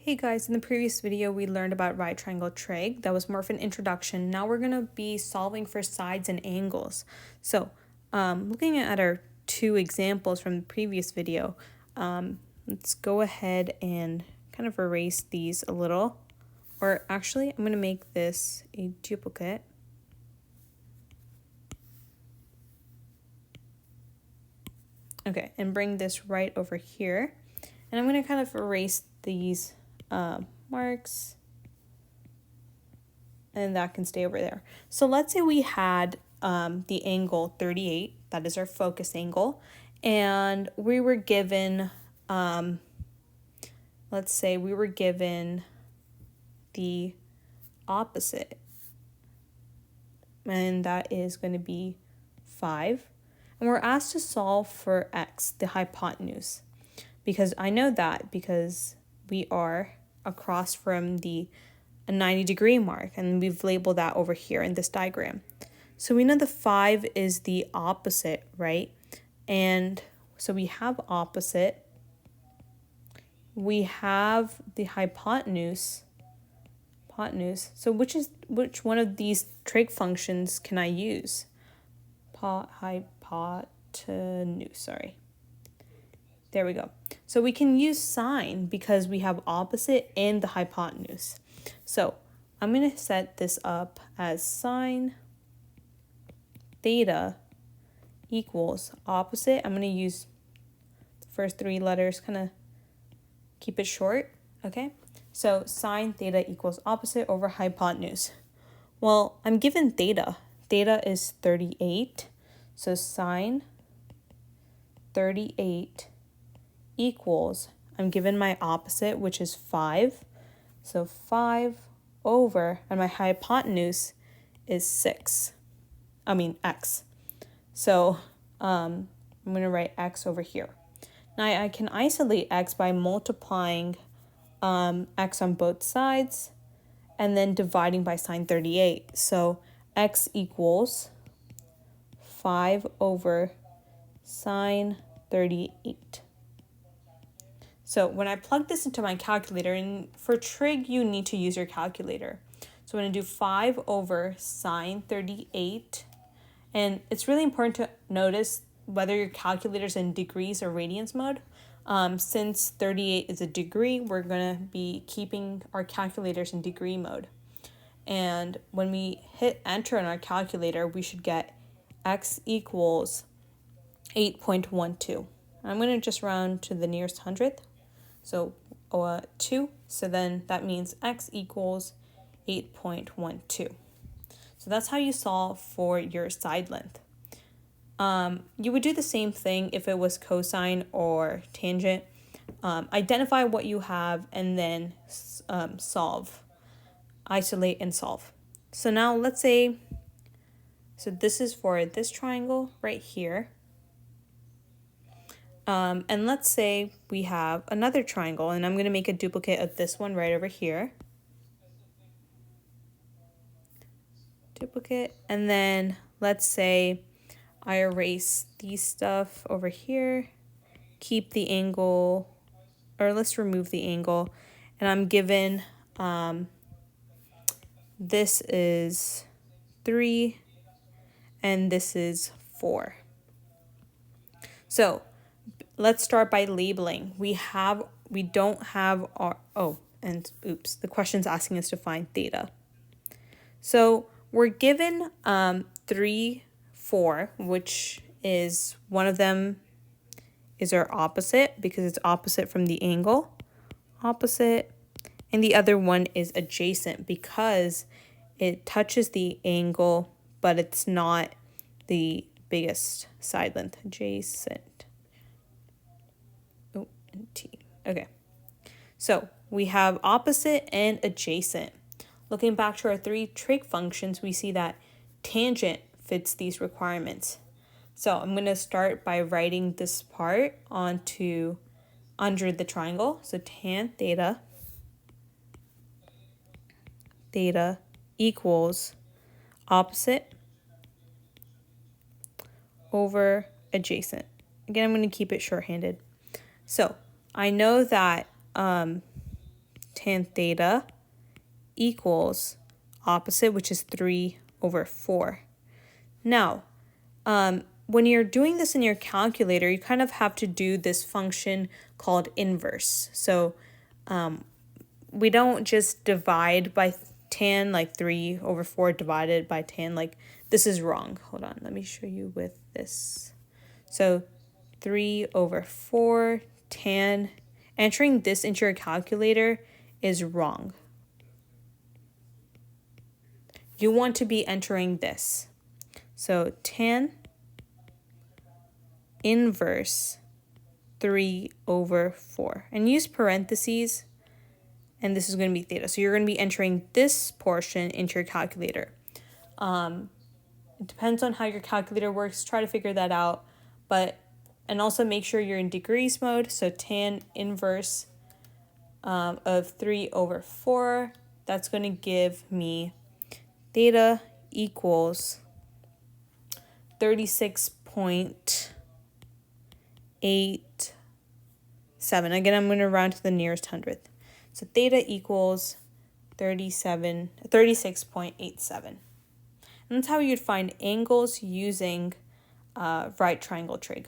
Hey guys, in the previous video we learned about right triangle trig. That was more of an introduction. Now we're going to be solving for sides and angles. So looking at our two examples from the previous video, let's go ahead and kind of erase these a little. Or actually, I'm going to make this a duplicate. Okay, and bring this right over here. And I'm going to kind of erase these marks, and that can stay over there. So let's say we had the angle 38, that is our focus angle, and we were given, let's say we were given the opposite, and that is going to be 5. And we're asked to solve for x, the hypotenuse, because I know that because we are across from the 90-degree mark, and we've labeled that over here in this diagram. So we know the 5 is the opposite, right? And so we have opposite. We have the hypotenuse. So which one of these trig functions can I use? Hypotenuse, sorry. There we go. So we can use sine because we have opposite and the hypotenuse. So I'm going to set this up as sine theta equals opposite. I'm going to use the first 3 letters, kind of keep it short, okay? So sine theta equals opposite over hypotenuse. Well, I'm given theta. Theta is 38. So sine 38 equals, I'm given my opposite, which is 5. So 5 over, and my hypotenuse is 6. X. So I'm going to write x over here. Now I can isolate x by multiplying x on both sides and then dividing by sine 38. So x equals 5 over sine 38. So when I plug this into my calculator, and for trig, you need to use your calculator. So I'm going to do 5 over sine 38. And it's really important to notice whether your calculator's in degrees or radians mode. Since 38 is a degree, we're going to be keeping our calculators in degree mode. And when we hit enter on our calculator, we should get x equals 8.12. I'm going to just round to the nearest hundredth. So 2, so then that means x equals 8.12. So that's how you solve for your side length. You would do the same thing if it was cosine or tangent. Identify what you have and then solve. Isolate and solve. So now let's say, so this is for this triangle right here. And let's say we have another triangle, and I'm going to make a duplicate of this one right over here. Duplicate. And then let's say I erase these stuff over here, keep the angle, or let's remove the angle. And I'm given, this is 3, and this is 4. So let's start by labeling. We don't have our, the question's asking us to find theta. So we're given 3, 4, which is one of them is our opposite because it's opposite from the angle, opposite, and the other one is adjacent because it touches the angle, but it's not the biggest side length. Adjacent. T. Okay, so we have opposite and adjacent. Looking back to our 3 trig functions, we see that tangent fits these requirements. So I'm going to start by writing this part under the triangle. So tan theta equals opposite over adjacent. Again, I'm going to keep it shorthanded. So I know that tan theta equals opposite, which is 3/4. Now, when you're doing this in your calculator, you kind of have to do this function called inverse. So we don't just divide by tan, like 3/4 divided by tan. Like, this is wrong. Hold on, let me show you with this. So 3/4 tan, entering this into your calculator is wrong. You want to be entering this. So tan inverse 3/4, and use parentheses, and this is going to be theta. So you're going to be entering this portion into your calculator. It depends on how your calculator works. Try to figure that out. And also make sure you're in degrees mode. So tan inverse of 3/4, that's going to give me theta equals 36.87. Again, I'm going to round to the nearest hundredth. So theta equals 36.87. And that's how you'd find angles using right triangle trig.